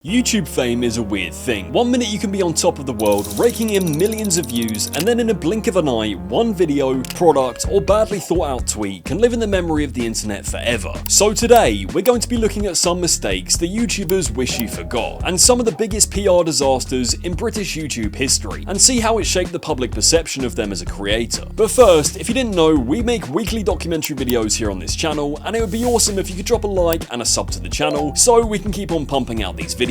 YouTube fame is a weird thing. One minute you can be on top of the world, raking in millions of views, and then in a blink of an eye, one video, product, or badly thought out tweet can live in the memory of the internet forever. So today, we're going to be looking at some mistakes the YouTubers wish you forgot, and some of the biggest PR disasters in British YouTube history, and see how it shaped the public perception of them as a creator. But first, if you didn't know, we make weekly documentary videos here on this channel, and it would be awesome if you could drop a like and a sub to the channel, so we can keep on pumping out these videos.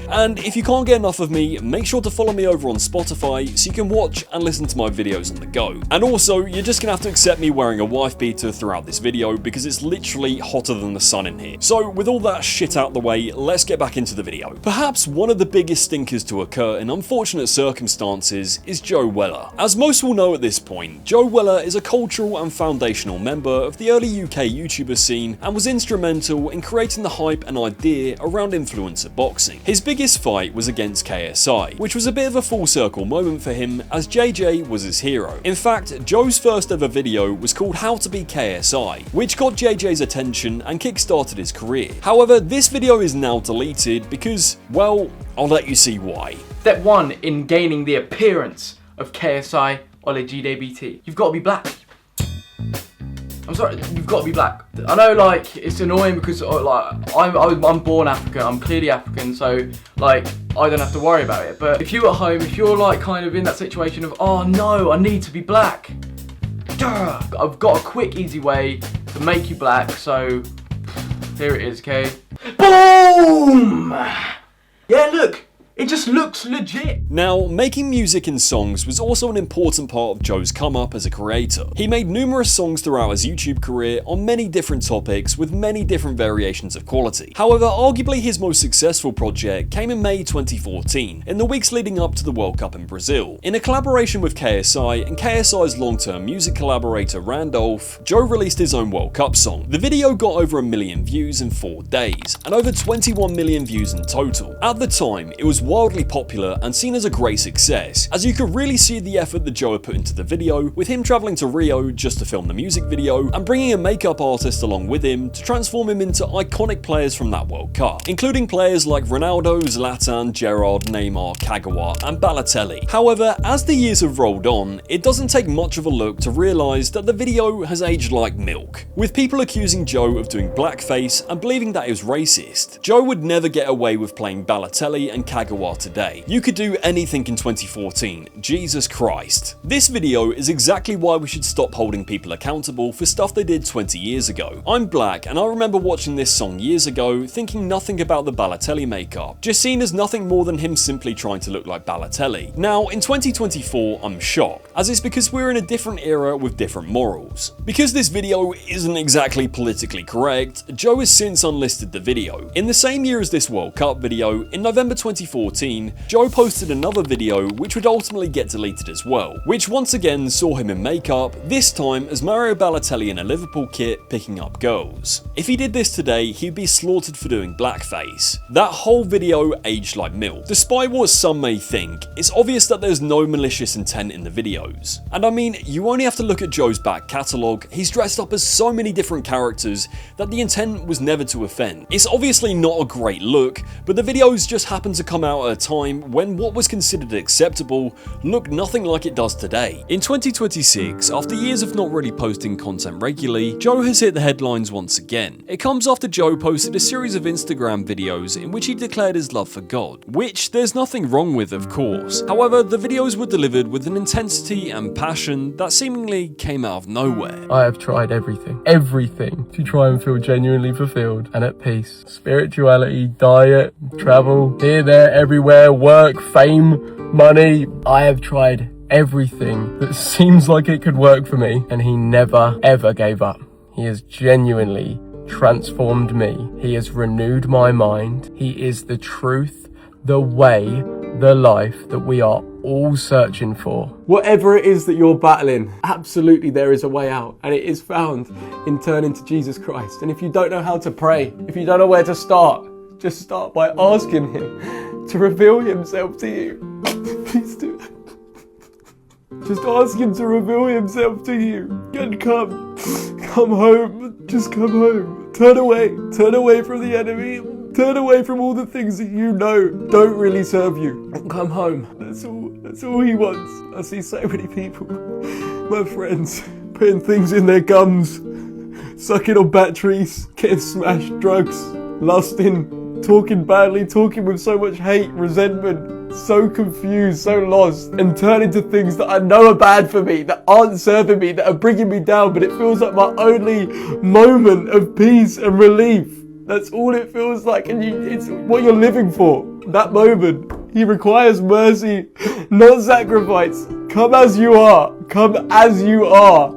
And if you can't get enough of me, make sure to follow me over on Spotify so you can watch and listen to my videos on the go. And also, you're just gonna have to accept me wearing a wife beater throughout this video because it's literally hotter than the sun in here. So with all that shit out the way, let's get back into the video. Perhaps one of the biggest stinkers to occur in unfortunate circumstances is Zoella. As most will know at this point, Zoella is a cultural and foundational member of the early UK YouTuber scene and was instrumental in creating the hype and idea around influencer boxing. His biggest fight was against KSI, which was a bit of a full circle moment for him as JJ was his hero. In fact, Joe's first ever video was called How to Be KSI, which got JJ's attention and kickstarted his career. However, this video is now deleted because, well, I'll let you see why. Step 1 in gaining the appearance of KSI LGBT. You've got to be black. I'm sorry, you've got to be black. I know, like, it's annoying because, like, I'm born African, I'm clearly African, so, like, I don't have to worry about it. But if you at home, if you're, like, kind of in that situation of, oh no, I need to be black, I've got a quick, easy way to make you black, so here it is, okay? Boom! Yeah, look. It just looks legit. Now, making music and songs was also an important part of Joe's come up as a creator. He made numerous songs throughout his YouTube career on many different topics with many different variations of quality. However, arguably his most successful project came in May 2014, in the weeks leading up to the World Cup in Brazil. In a collaboration with KSI and KSI's long-term music collaborator Randolph, Joe released his own World Cup song. The video got over 1 million views in 4 days, and over 21 million views in total. At the time, it was wildly popular and seen as a great success, as you could really see the effort that Joe had put into the video, with him travelling to Rio just to film the music video and bringing a makeup artist along with him to transform him into iconic players from that World Cup, including players like Ronaldo, Zlatan, Gerrard, Neymar, Kagawa and Balotelli. However, as the years have rolled on, it doesn't take much of a look to realise that the video has aged like milk, with people accusing Joe of doing blackface and believing that he was racist. Joe would never get away with playing Balotelli and Kagawa today. You could do anything in 2014, Jesus Christ. This video is exactly why we should stop holding people accountable for stuff they did 20 years ago. I'm black and I remember watching this song years ago thinking nothing about the Balotelli makeup, just seen as nothing more than him simply trying to look like Balotelli. Now in 2024 I'm shocked, as it's because we're in a different era with different morals. Because this video isn't exactly politically correct, Joe has since unlisted the video. In the same year as this World Cup video, in November 2014, Joe posted another video which would ultimately get deleted as well, which once again saw him in makeup, this time as Mario Balotelli in a Liverpool kit picking up girls. If he did this today, he'd be slaughtered for doing blackface. That whole video aged like milk. Despite what some may think, it's obvious that there's no malicious intent in the videos. And I mean, you only have to look at Joe's back catalogue, he's dressed up as so many different characters that the intent was never to offend. It's obviously not a great look, but the videos just happen to come out at a time when what was considered acceptable looked nothing like it does today. In 2026, after years of not really posting content regularly, Joe has hit the headlines once again. It comes after Joe posted a series of Instagram videos in which he declared his love for God, which there's nothing wrong with, of course. However, the videos were delivered with an intensity and passion that seemingly came out of nowhere. I have tried everything to try and feel genuinely fulfilled and at peace. Spirituality, diet, travel, here, there, everywhere, work, fame, money. I have tried everything that seems like it could work for me, and he never ever gave up. He has genuinely transformed me. He has renewed my mind. He is the truth, the way, the life that we are all searching for. Whatever it is that you're battling, absolutely there is a way out, and it is found in turning to Jesus Christ. And if you don't know how to pray, if you don't know where to start, just start by asking him to reveal himself to you. Please do. Just ask him to reveal himself to you. And come home. Just come home. Turn away from the enemy. Turn away from all the things that you know don't really serve you and come home. That's all he wants. I see so many people, my friends, putting things in their gums, sucking on batteries, getting smashed, drugs, lusting, talking badly, talking with so much hate, resentment, so confused, so lost, and turning to things that I know are bad for me, that aren't serving me, that are bringing me down, but it feels like my only moment of peace and relief. That's all it feels like, and it's what you're living for, that moment. He requires mercy, not sacrifice. Come as you are. Come as you are.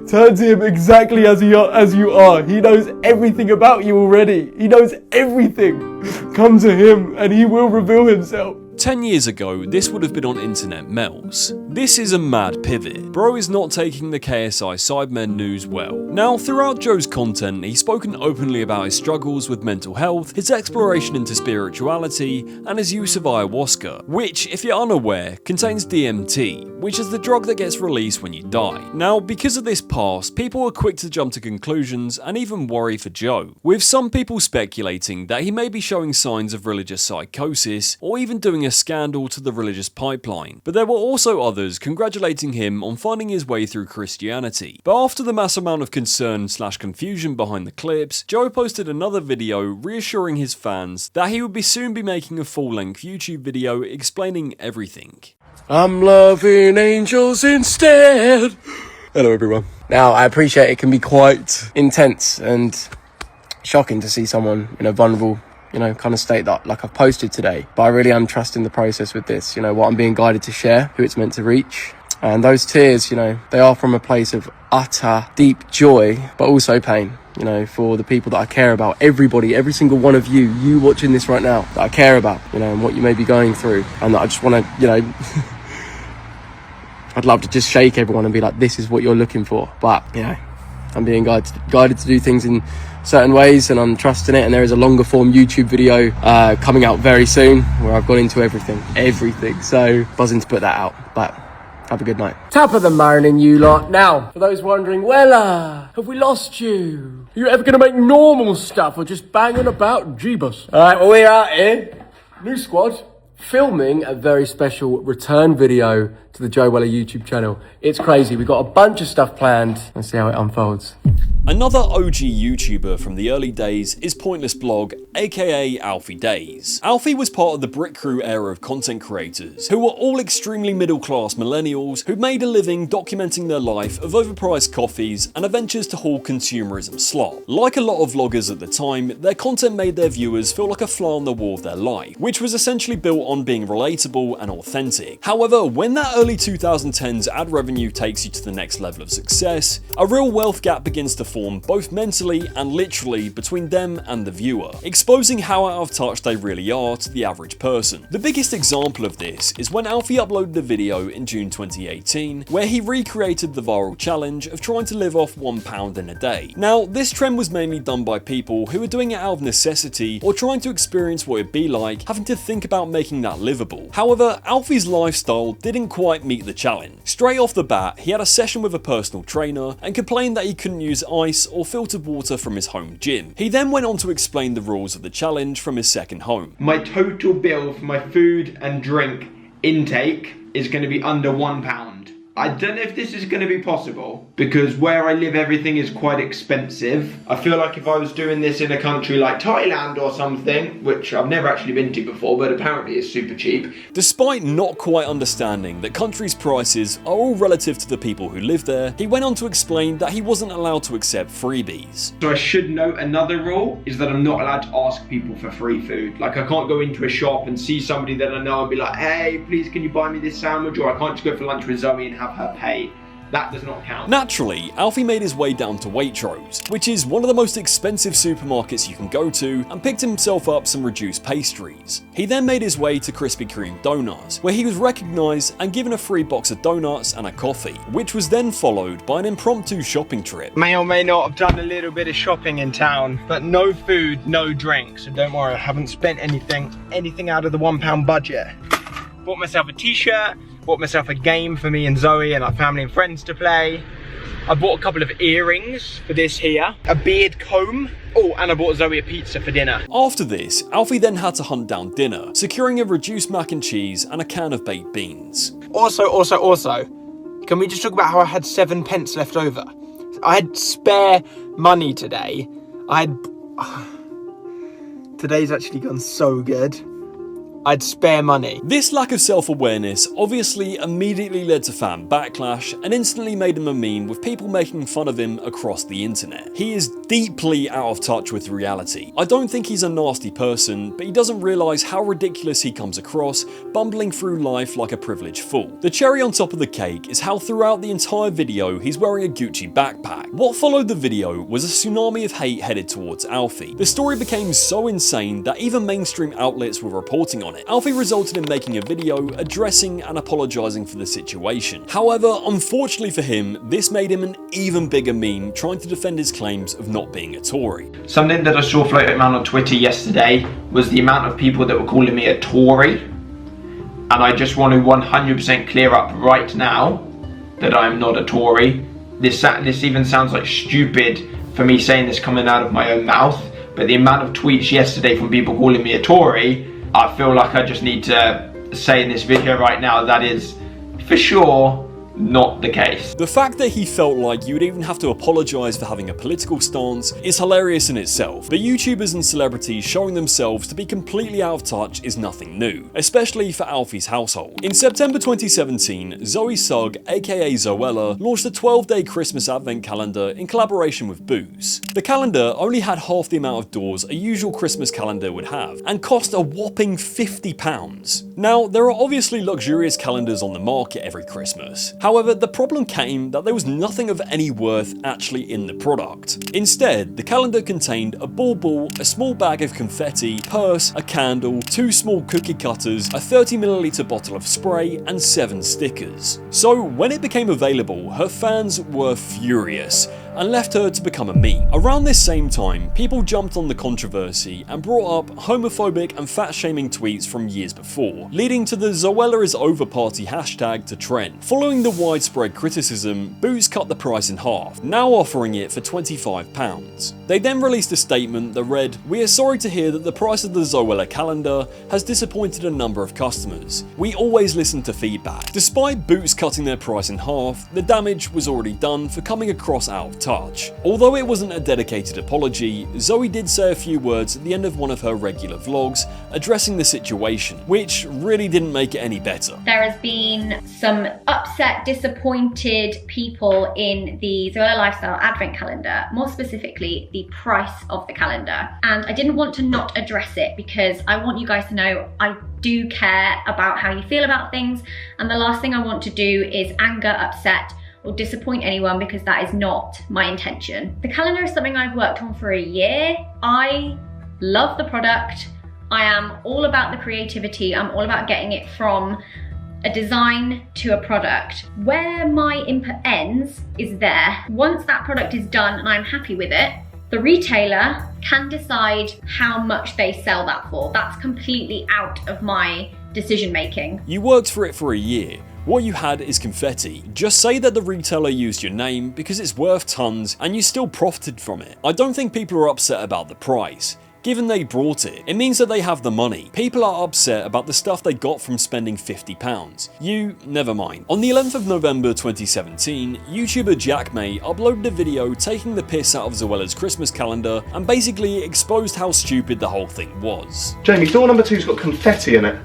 Turn to him exactly as you are. He knows everything about you already. He knows everything. Come to him and he will reveal himself. 10 years ago, this would have been on internet melts. This is a mad pivot. Bro is not taking the KSI Sidemen news well. Now, throughout Joe's content, he's spoken openly about his struggles with mental health, his exploration into spirituality, and his use of ayahuasca, which, if you're unaware, contains DMT, which is the drug that gets released when you die. Now, because of this past, people are quick to jump to conclusions and even worry for Joe, with some people speculating that he may be showing signs of religious psychosis or even doing a scandal to the religious pipeline. But there were also others congratulating him on finding his way through Christianity. But after the mass amount of concern/confusion behind the clips, Joe posted another video reassuring his fans that he would soon be making a full-length YouTube video explaining everything. I'm loving angels instead. Hello everyone. Now, I appreciate it can be quite intense and shocking to see someone in a vulnerable, kind of state that like I've posted today. But I really am trusting the process with this, what I'm being guided to share, who it's meant to reach. And those tears, they are from a place of utter deep joy, but also pain, for the people that I care about. Everybody, every single one of you watching this right now that I care about, and what you may be going through. And that I just want to, I'd love to just shake everyone and be like, this is what you're looking for. But, I'm being guided to do things in certain ways, and I'm trusting it. And there is a longer form YouTube video coming out very soon where I've gone into everything. So buzzing to put that out. But have a good night. Top of the morning, you lot. Now, for those wondering, have we lost you? Are you ever going to make normal stuff or just banging about? Jeebus. All right, well, we're out here. New squad. Filming a very special return video to the Zoella YouTube channel. It's crazy. We've got a bunch of stuff planned. Let's see how it unfolds. Another OG YouTuber from the early days is Pointless Blog, aka Alfie Deyes. Alfie was part of the Brick Crew era of content creators, who were all extremely middle-class millennials who made a living documenting their life of overpriced coffees and adventures to haul consumerism slop. Like a lot of vloggers at the time, their content made their viewers feel like a fly on the wall of their life, which was essentially built on being relatable and authentic. However, when that early 2010s ad revenue takes you to the next level of success, a real wealth gap begins to form both mentally and literally between them and the viewer, exposing how out of touch they really are to the average person. The biggest example of this is when Alfie uploaded a video in June 2018 where he recreated the viral challenge of trying to live off £1 in a day. Now, this trend was mainly done by people who were doing it out of necessity or trying to experience what it'd be like having to think about making that livable. However, Alfie's lifestyle didn't quite meet the challenge. Straight off the bat, he had a session with a personal trainer and complained that he couldn't use ice or filtered water from his home gym. He then went on to explain the rules of the challenge from his second home. My total bill for my food and drink intake is going to be under £1. I don't know if this is going to be possible because where I live everything is quite expensive. I feel like if I was doing this in a country like Thailand or something, which I've never actually been to before but apparently is super cheap. Despite not quite understanding that countries' prices are all relative to the people who live there, he went on to explain that he wasn't allowed to accept freebies. So I should note another rule is that I'm not allowed to ask people for free food. Like I can't go into a shop and see somebody that I know and be like, hey, please can you buy me this sandwich? Or I can't just go for lunch with Zoe and have her pay. That does not count. Naturally, Alfie made his way down to Waitrose, which is one of the most expensive supermarkets you can go to, and picked himself up some reduced pastries. He then made his way to Krispy Kreme Donuts, where he was recognised and given a free box of donuts and a coffee, which was then followed by an impromptu shopping trip. May or may not have done a little bit of shopping in town, but no food, no drink, so don't worry, I haven't spent anything out of the £1 budget. Bought myself a t-shirt, bought myself a game for me and Zoe and our family and friends to play. I bought a couple of earrings for this here, a beard comb. Oh, and I bought Zoe a pizza for dinner. After this, Alfie then had to hunt down dinner, securing a reduced mac and cheese and a can of baked beans. Also, can we just talk about how I had 7 pence left over? I had spare money today. Today's actually gone so good. I'd spare money. This lack of self-awareness obviously immediately led to fan backlash and instantly made him a meme with people making fun of him across the internet. He is deeply out of touch with reality. I don't think he's a nasty person, but he doesn't realise how ridiculous he comes across, bumbling through life like a privileged fool. The cherry on top of the cake is how throughout the entire video he's wearing a Gucci backpack. What followed the video was a tsunami of hate headed towards Alfie. The story became so insane that even mainstream outlets were reporting on it. Alfie resulted in making a video addressing and apologising for the situation. However, unfortunately for him, this made him an even bigger meme trying to defend his claims of not being a Tory. Something that I saw floating around on Twitter yesterday was the amount of people that were calling me a Tory. And I just want to 100% clear up right now that I'm not a Tory. This even sounds like stupid for me saying this coming out of my own mouth, but the amount of tweets yesterday from people calling me a Tory, I feel like I just need to say in this video right now that is for sure not the case. The fact that he felt like you would even have to apologise for having a political stance is hilarious in itself, but YouTubers and celebrities showing themselves to be completely out of touch is nothing new, especially for Alfie's household. In September 2017, Zoe Sugg, aka Zoella, launched a 12-day Christmas advent calendar in collaboration with Booze. The calendar only had half the amount of doors a usual Christmas calendar would have, and cost a whopping £50. Now, there are obviously luxurious calendars on the market every Christmas. However, the problem came that there was nothing of any worth actually in the product. Instead, the calendar contained a ball, a small bag of confetti, purse, a candle, 2 small cookie cutters, a 30ml bottle of spray, and 7 stickers. So when it became available, her fans were furious and left her to become a meme. Around this same time, people jumped on the controversy and brought up homophobic and fat-shaming tweets from years before, leading to the Zoella is over party hashtag to trend. Following the widespread criticism, Booze cut the price in half, now offering it for £25. They then released a statement that read, "We are sorry to hear that the price of the Zoella calendar has disappointed a number of customers. We always listen to feedback." Despite Boots cutting their price in half, the damage was already done for coming across out of touch. Although it wasn't a dedicated apology, Zoe did say a few words at the end of one of her regular vlogs addressing the situation, which really didn't make it any better. There has been some upset, disappointed people in the Zoella Lifestyle Advent Calendar, more specifically the price of the calendar. And I didn't want to not address it because I want you guys to know I do care about how you feel about things, and the last thing I want to do is anger, upset, or disappoint anyone, because that is not my intention. The calendar is something I've worked on for a year. I love the product. I am all about the creativity. I'm all about getting it from a design to a product. Where my input ends is there. Once that product is done and I'm happy with it, the retailer can decide how much they sell that for. That's completely out of my decision making. You worked for it for a year. What you had is confetti. Just say that the retailer used your name because it's worth tons and you still profited from it. I don't think people are upset about the price. Given they brought it, it means that they have the money. People are upset about the stuff they got from spending £50. You, never mind. On the 11th of November 2017, YouTuber Jack May uploaded a video taking the piss out of Zoella's Christmas calendar and basically exposed how stupid the whole thing was. Jamie, door number 2's got confetti in it.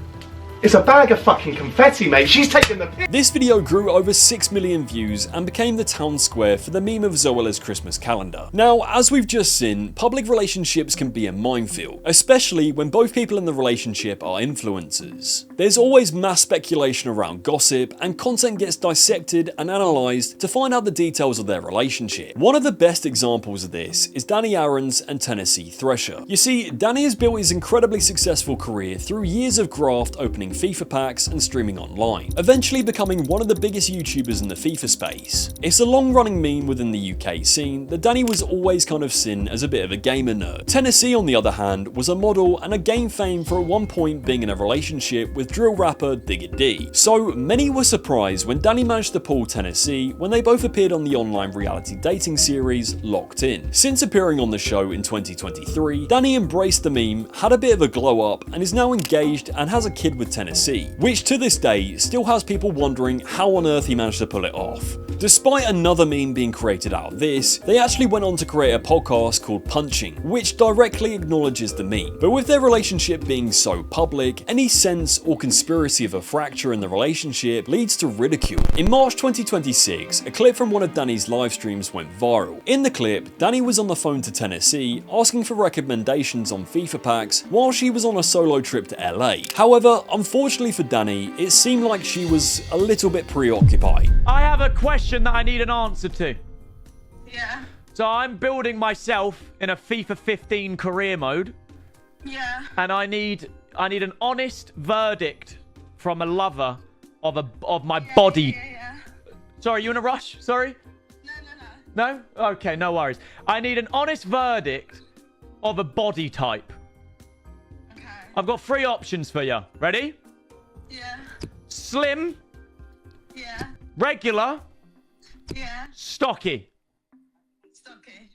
It's a bag of fucking confetti, mate. She's taking the piss. This video grew over 6 million views and became the town square for the meme of Zoella's Christmas calendar. Now, as we've just seen, public relationships can be a minefield, especially when both people in the relationship are influencers. There's always mass speculation around gossip, and content gets dissected and analysed to find out the details of their relationship. One of the best examples of this is Danny Aaron's and Tennessee Thresher. You see, Danny has built his incredibly successful career through years of graft opening opening FIFA packs and streaming online, eventually becoming one of the biggest YouTubers in the FIFA space. It's a long-running meme within the UK scene that Danny was always kind of seen as a bit of a gamer nerd. Tennessee, on the other hand, was a model and a game fame for at one point being in a relationship with drill rapper Digger D. So many were surprised when Danny managed to pull Tennessee when they both appeared on the online reality dating series Locked In. Since appearing on the show in 2023, Danny embraced the meme, had a bit of a glow up, and is now engaged and has a kid with Tennessee, which to this day still has people wondering how on earth he managed to pull it off. Despite another meme being created out of this, they actually went on to create a podcast called Punching, which directly acknowledges the meme. But with their relationship being so public, any sense or conspiracy of a fracture in the relationship leads to ridicule. In March 2026, a clip from one of Danny's live streams went viral. In the clip, Danny was on the phone to Tennessee asking for recommendations on FIFA packs while she was on a solo trip to LA. However, unfortunately for Danny, it seemed like she was a little bit preoccupied. I have a question that I need an answer to. Yeah. So I'm building myself in a FIFA 15 career mode. Yeah. And I need an honest verdict from a lover of my body. Yeah. Sorry, you in a rush? Sorry? No. No? Okay, no worries. I need an honest verdict of a body type. Okay. I've got 3 options for you. Ready? Yeah. Slim, Yeah. regular, Yeah. stocky. Stocky.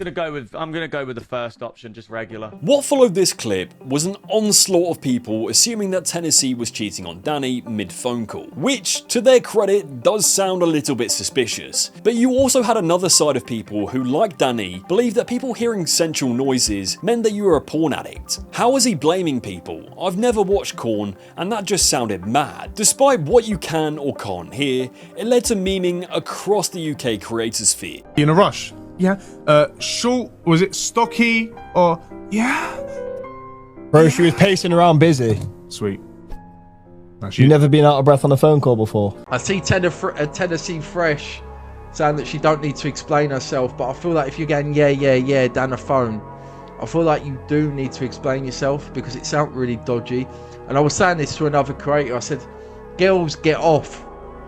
I'm gonna go with the first option, just regular. What followed this clip was an onslaught of people assuming that Tennessee was cheating on Danny mid-phone call, which, to their credit, does sound a little bit suspicious. But you also had another side of people who, like Danny, believed that people hearing sensual noises meant that you were a porn addict. How was he blaming people? I've never watched Korn, and that just sounded mad. Despite what you can or can't hear, it led to memeing across the UK creator sphere. In a rush. Yeah. Short, was it stocky or yeah? Bro, she was pacing around busy. Sweet. That's You've never been out of breath on a phone call before. I see Tennessee Fresh saying that she don't need to explain herself, but I feel like if you're getting yeah down the phone, I feel like you do need to explain yourself because it sounds really dodgy. And I was saying this to another creator. I said, girls get off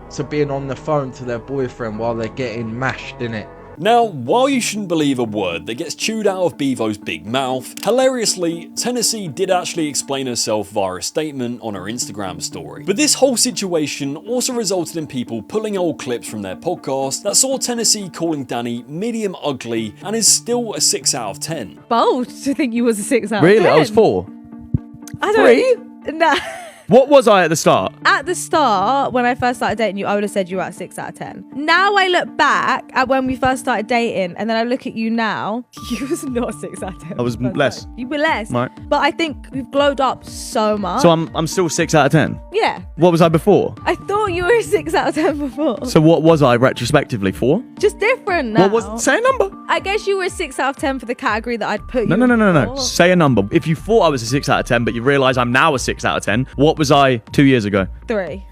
to being on the phone to their boyfriend while they're getting mashed in it. Now, while you shouldn't believe a word that gets chewed out of Bevo's big mouth, hilariously, Tennessee did actually explain herself via a statement on her Instagram story. But this whole situation also resulted in people pulling old clips from their podcast that saw Tennessee calling Danny medium ugly and is still a 6 out of 10. Bold to think you was a 6 out of 10. Really? I was 4. I don't. 3? Nah. What was I at the start? At the start, when I first started dating you, I would have said you were at 6 out of 10. Now I look back at when we first started dating, and then I look at you now, you was not 6 out of 10. I was less. You were less. Right. But I think we've glowed up so much. So I'm still 6 out of 10? Yeah. What was I before? I thought you were a 6 out of 10 before. So what was I retrospectively? 4? Just different now. What was... Say a number. I guess you were a 6 out of 10 for the category that I'd put you No. for. Say a number. If you thought I was a 6 out of 10, but you realise I'm now a 6 out of 10, what was I 2 years ago? 3.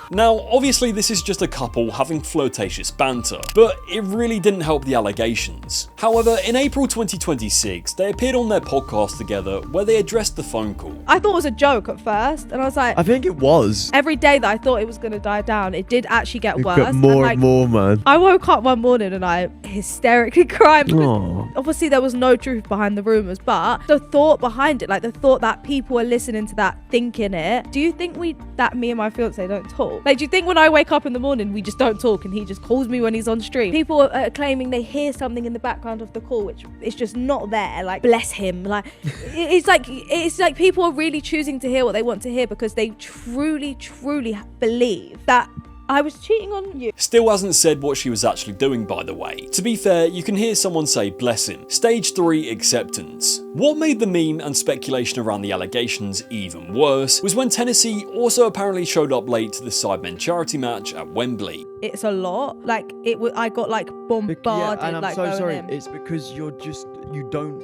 Now, obviously this is just a couple having flirtatious banter, but it really didn't help the allegations. However, in April 2026, they appeared on their podcast together where they addressed the phone call. I thought it was a joke at first, and I was like... I think it was. Every day that I thought it was going to die down, it did actually get worse. Got more and more, man. I woke up one morning and I hysterically cried because Aww. obviously there was no truth behind the rumours, but the thought behind it, like the thought that people are listening to that, thinking it. Do you think that me and my fiance don't talk? Like, do you think when I wake up in the morning we just don't talk and he just calls me when he's on stream? People are claiming they hear something in the background of the call, which is just not there. Like, bless him. Like, it's like people are really choosing to hear what they want to hear because they truly believe that I was cheating on you. Still hasn't said what she was actually doing, by the way. To be fair, you can hear someone say bless him. Stage 3 acceptance. What made the meme and speculation around the allegations even worse was when Tennessee also apparently showed up late to the Sidemen charity match at Wembley. It's a lot. Like, I got like bombarded. Yeah, and I'm like, so going sorry. in. It's because you don't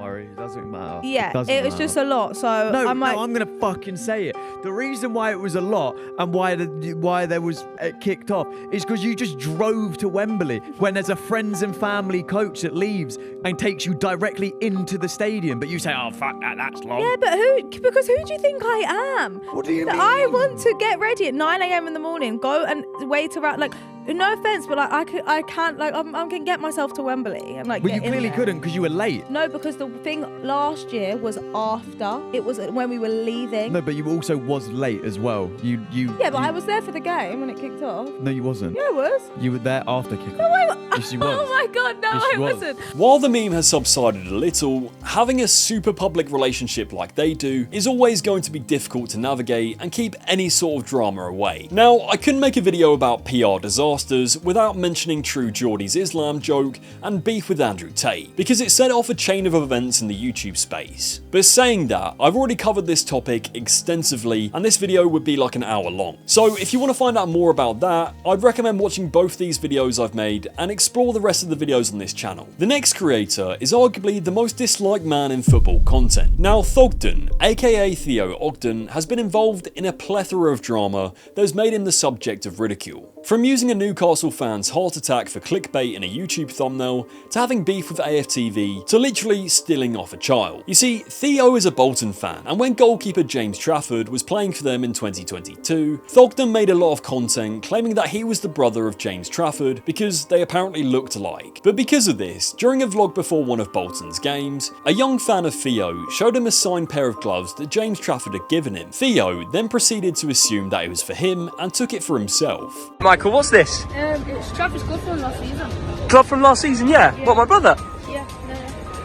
worry. It doesn't matter. Yeah, Doesn't it was matter. just a lot. So No, I'm like, I'm gonna fucking say it. The reason why it was a lot and why there was kicked off is because you just drove to Wembley when there's a friends and family coach that leaves and takes you directly into the stadium. But you say, "Oh fuck that, that's long." yeah, but because who do you think I am? What do you That mean? I want to get ready at 9 a.m. in the morning, go and wait around. Like, no offense, but like I can't. Like, I can get myself to Wembley and like. But get you in clearly there. couldn't because you were late. No, because the thing last year was after. It was when we were leaving. No, but you also was late as well. You. Yeah, but I was there for the game when it kicked off. No, you wasn't. Yeah, I was. You were there after kickoff. No, Yes, you was. Oh my god, no, Yes, I you was. wasn't. While the meme has subsided a little, having a super public relationship like they do is always going to be difficult to navigate and keep any sort of drama away. Now, I couldn't make a video about PR disasters without mentioning True Geordie's Islam joke and beef with Andrew Tate, because it set off a chain of events in the YouTube space. But saying that, I've already covered this topic extensively and this video would be like an hour long. So if you want to find out more about that, I'd recommend watching both these videos I've made and explore the rest of the videos on this channel. The next creator is arguably the most disliked man in football content. Now, Thogden, aka Theo Ogden, has been involved in a plethora of drama that has made him the subject of ridicule. From using a Newcastle fan's heart attack for clickbait in a YouTube thumbnail, to having beef with AFTV, to literally stealing off a child. You see, Theo is a Bolton fan, and when goalkeeper James Trafford was playing for them in 2022, Thogden made a lot of content claiming that he was the brother of James Trafford because they apparently looked alike. But because of this, during a vlog before one of Bolton's games, a young fan of Theo showed him a signed pair of gloves that James Trafford had given him. Theo then proceeded to assume that it was for him and took it for himself. Michael, what's this? It's Trafford's glove from last season. Glove from last season, yeah. What, my brother? Yeah,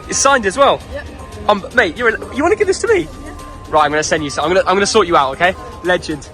It's signed as well. Yep. Mate, you want to give this to me? Right, I'm gonna send you. I'm gonna sort you out, okay? Legend,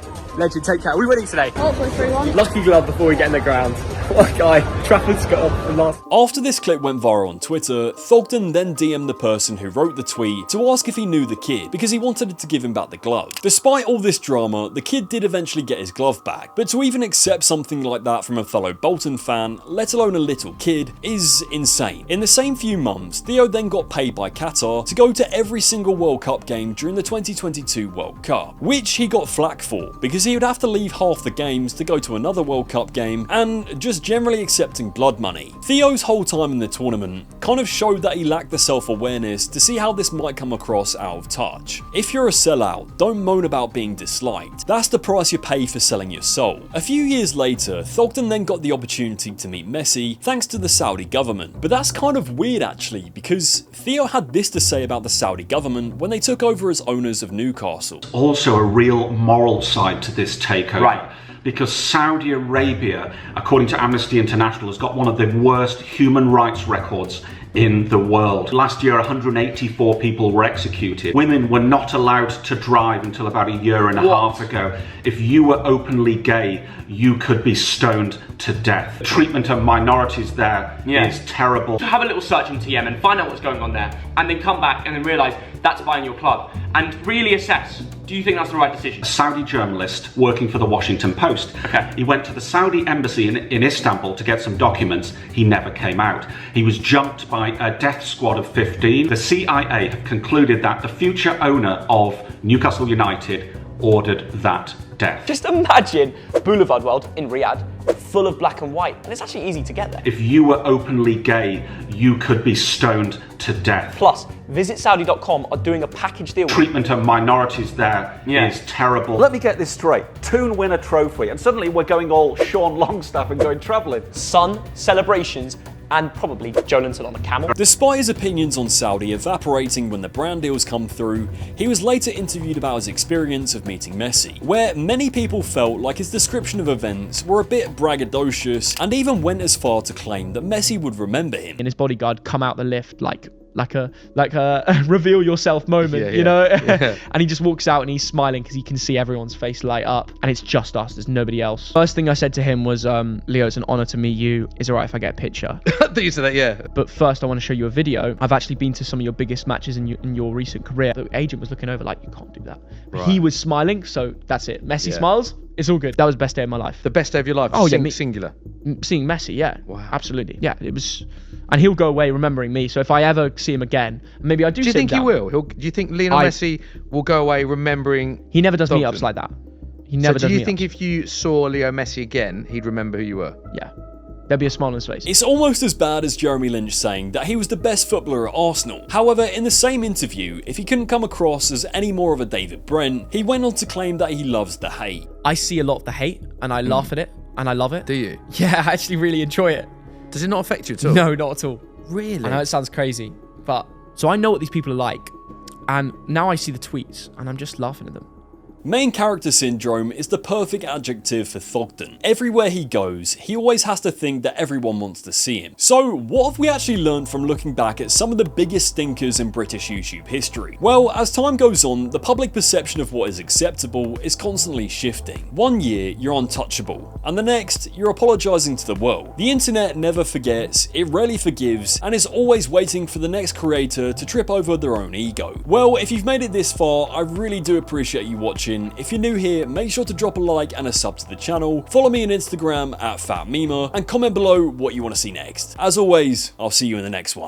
take care. Are we winning today? Hopefully 3-1. Lucky glove before we get in the ground. What a guy. Trafford's got off the last. After this clip went viral on Twitter, Thogden then DM'd the person who wrote the tweet to ask if he knew the kid because he wanted to give him back the glove. Despite all this drama, the kid did eventually get his glove back, but to even accept something like that from a fellow Bolton fan, let alone a little kid, is insane. In the same few months, Theo then got paid by Qatar to go to every single World Cup game during the 2022 World Cup, which he got flack for because he would have to leave half the games to go to another World Cup game and just generally accepting blood money. Theo's whole time in the tournament kind of showed that he lacked the self-awareness to see how this might come across out of touch. If you're a sellout, don't moan about being disliked. That's the price you pay for selling your soul. A few years later, Thogden then got the opportunity to meet Messi thanks to the Saudi government. But that's kind of weird actually, because Theo had this to say about the Saudi government when they took over as owners of Newcastle. Also a real moral side to this takeover. Right. Because Saudi Arabia, according to Amnesty International, has got one of the worst human rights records in the world. Last year, 184 people were executed. Women were not allowed to drive until about a year and a half ago. If you were openly gay, you could be stoned to death. The treatment of minorities there is terrible. Have a little search into Yemen, find out what's going on there, and then come back and then realise that's buying your club. And really assess, do you think that's the right decision? A Saudi journalist working for the Washington Post. He went to the Saudi embassy in Istanbul to get some documents. He never came out. He was jumped by a death squad of 15. The CIA have concluded that the future owner of Newcastle United ordered that death. Just imagine Boulevard World in Riyadh, full of black and white, and it's actually easy to get there. If you were openly gay, you could be stoned to death. Plus, Visit Saudi.com are doing a package deal. Treatment of minorities there is terrible. Let me get this straight. Toon win a trophy, and suddenly we're going all Sean Longstaff and going travelling. Sun, celebrations, and probably Joe Linton on a camel. Despite his opinions on Saudi evaporating when the brand deals come through, he was later interviewed about his experience of meeting Messi, where many people felt like his description of events were a bit braggadocious and even went as far to claim that Messi would remember him. And his bodyguard come out the lift like a reveal yourself moment, you know? And he just walks out and he's smiling because he can see everyone's face light up, and it's just us, there's nobody else. First thing I said to him was, Leo, it's an honor to meet you. Is it alright if I get a picture? You said that, yeah. But first I want to show you a video. I've actually been to some of your biggest matches in your recent career. The agent was looking over like, you can't do that. But he was smiling, so that's it. Messi smiles, it's all good. That was the best day of my life. The best day of your life? Oh, singular? Seeing Messi, yeah. Wow. Absolutely. Yeah, it was And he'll go away remembering me. So if I ever see him again, maybe I do. Do you think he will? Do you think Lionel Messi will go away remembering? He never does Thogden? meetups like that. He never does. Do you think if you saw Leo Messi again, he'd remember who you were? Yeah. There'd be a smile on his face. It's almost as bad as Jeremy Lynch saying that he was the best footballer at Arsenal. However, in the same interview, if he couldn't come across as any more of a David Brent, he went on to claim that he loves the hate. I see a lot of the hate, and I laugh at it, and I love it. Do you? Yeah, I actually really enjoy it. Does it not affect you at all? No, not at all. Really? I know it sounds crazy, but... So I know what these people are like, and now I see the tweets, and I'm just laughing at them. Main character syndrome is the perfect adjective for Thogden. Everywhere he goes, he always has to think that everyone wants to see him. So what have we actually learned from looking back at some of the biggest stinkers in British YouTube history? Well, as time goes on, the public perception of what is acceptable is constantly shifting. One year, you're untouchable, and the next, you're apologising to the world. The internet never forgets, it rarely forgives, and is always waiting for the next creator to trip over their own ego. Well, if you've made it this far, I really do appreciate you watching. If you're new here, make sure to drop a like and a sub to the channel, follow me on Instagram at Phat Network, and comment below what you want to see next. As always, I'll see you in the next one.